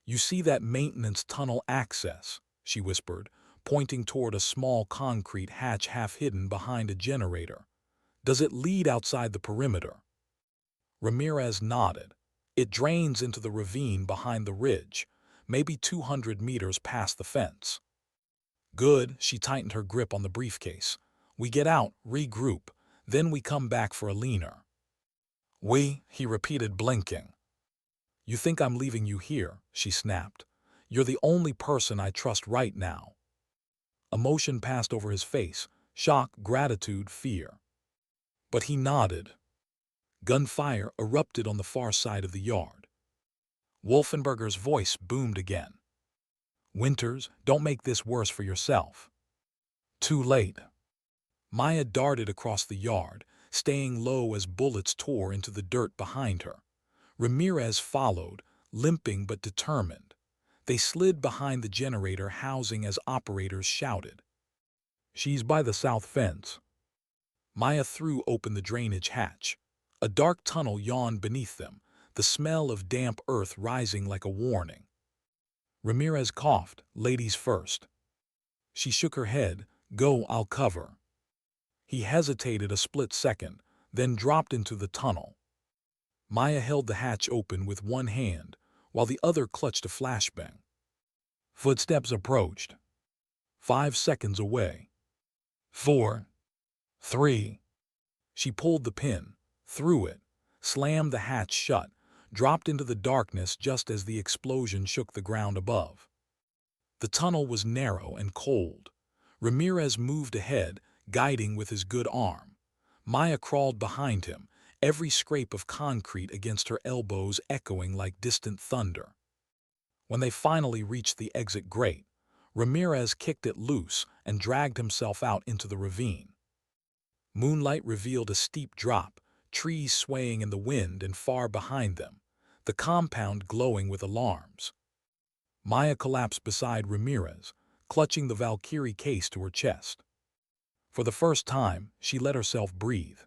You see that maintenance tunnel access, she whispered, pointing toward a small concrete hatch half hidden behind a generator. Does it lead outside the perimeter? Ramirez nodded. It drains into the ravine behind the ridge, maybe 200 meters past the fence. Good, she tightened her grip on the briefcase. We get out, regroup, then we come back for Alina. We, he repeated, blinking. You think I'm leaving you here, she snapped. You're the only person I trust right now. Emotion passed over his face, shock, gratitude, fear. But he nodded. Gunfire erupted on the far side of the yard. Wolfenberger's voice boomed again. Winters, don't make this worse for yourself. Too late. Maya darted across the yard, staying low as bullets tore into the dirt behind her. Ramirez followed, limping but determined. They slid behind the generator housing as operators shouted. She's by the south fence. Maya threw open the drainage hatch. A dark tunnel yawned beneath them, the smell of damp earth rising like a warning. Ramirez coughed, ladies first. She shook her head, go, I'll cover. He hesitated a split second, then dropped into the tunnel. Maya held the hatch open with one hand, while the other clutched a flashbang. Footsteps approached. 5 seconds away. 4. 3. She pulled the pin, threw it, slammed the hatch shut, dropped into the darkness just as the explosion shook the ground above. The tunnel was narrow and cold. Ramirez moved ahead, guiding with his good arm. Maya crawled behind him, every scrape of concrete against her elbows echoing like distant thunder. When they finally reached the exit grate, Ramirez kicked it loose and dragged himself out into the ravine. Moonlight revealed a steep drop, trees swaying in the wind, and far behind them, the compound glowing with alarms. Maya collapsed beside Ramirez, clutching the Valkyrie case to her chest. For the first time, she let herself breathe.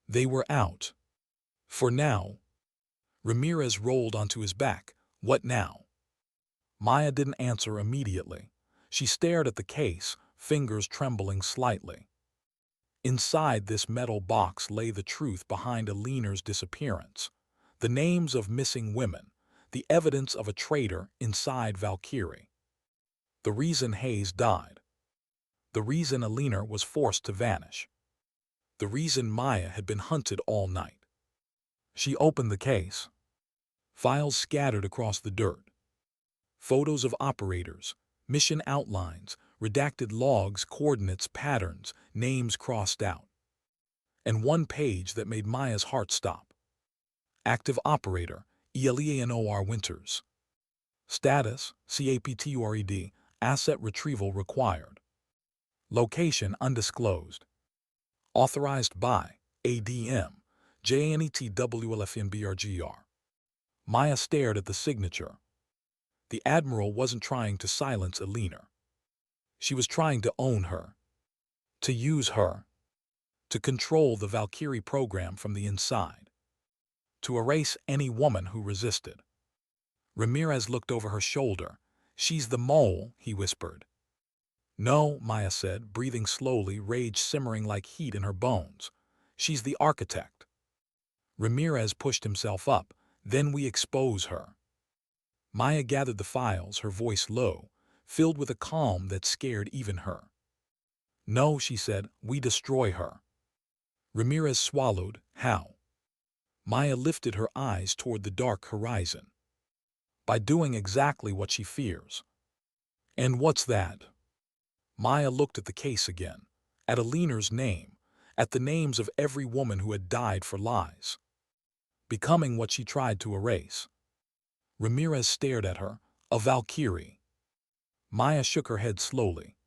They were out. For now. Ramirez rolled onto his back. What now? Maya didn't answer immediately. She stared at the case, fingers trembling slightly. Inside this metal box lay the truth behind Alina's disappearance, the names of missing women, the evidence of a traitor inside Valkyrie. The reason Hayes died. The reason Alina was forced to vanish. The reason Maya had been hunted all night. She opened the case. Files scattered across the dirt. Photos of operators, mission outlines, redacted logs, coordinates, patterns, names crossed out. And one page that made Maya's heart stop. Active operator, Eleanor Winters. Status, CAPTURED, asset retrieval required. Location undisclosed. Authorized by ADM, JNETWLFMBRGR. Maya stared at the signature. The Admiral wasn't trying to silence Elena. She was trying to own her, to use her, to control the Valkyrie program from the inside, to erase any woman who resisted. Ramirez looked over her shoulder. "She's the mole," he whispered. "No," Maya said, breathing slowly, rage simmering like heat in her bones. "She's the architect." Ramirez pushed himself up. "Then we expose her." Maya gathered the files, her voice low, filled with a calm that scared even her. "No," she said, "we destroy her." Ramirez swallowed. "How?" Maya lifted her eyes toward the dark horizon. "By doing exactly what she fears." "And what's that?" Maya looked at the case again, at Elena's name, at the names of every woman who had died for lies, becoming what she tried to erase. Ramirez stared at her. "A Valkyrie." Maya shook her head slowly.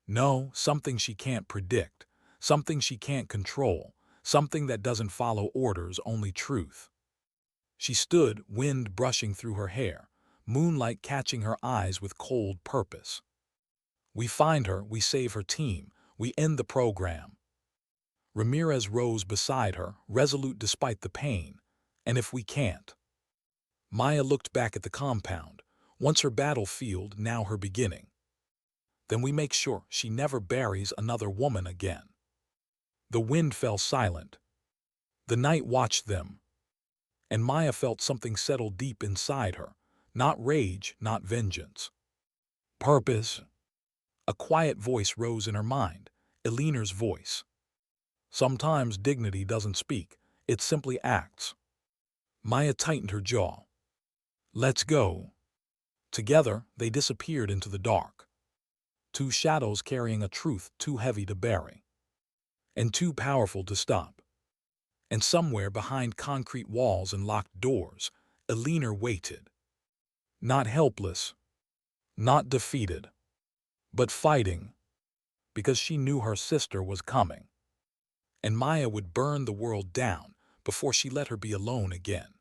"No, something she can't predict, something she can't control, something that doesn't follow orders, only truth." She stood, wind brushing through her hair, moonlight catching her eyes with cold purpose. "We find her, we save her team, we end the program." Ramirez rose beside her, resolute despite the pain. "And if we can't?" Maya looked back at the compound, once her battlefield, now her beginning. "Then we make sure she never buries another woman again." The wind fell silent. The night watched them, and Maya felt something settle deep inside her, not rage, not vengeance. Purpose. A quiet voice rose in her mind, Elena's voice. "Sometimes dignity doesn't speak, it simply acts." Maya tightened her jaw. "Let's go." Together, they disappeared into the dark. Two shadows carrying a truth too heavy to bury, and too powerful to stop. And somewhere behind concrete walls and locked doors, Elena waited. Not helpless, not defeated, but fighting, because she knew her sister was coming. And Maya would burn the world down before she let her be alone again.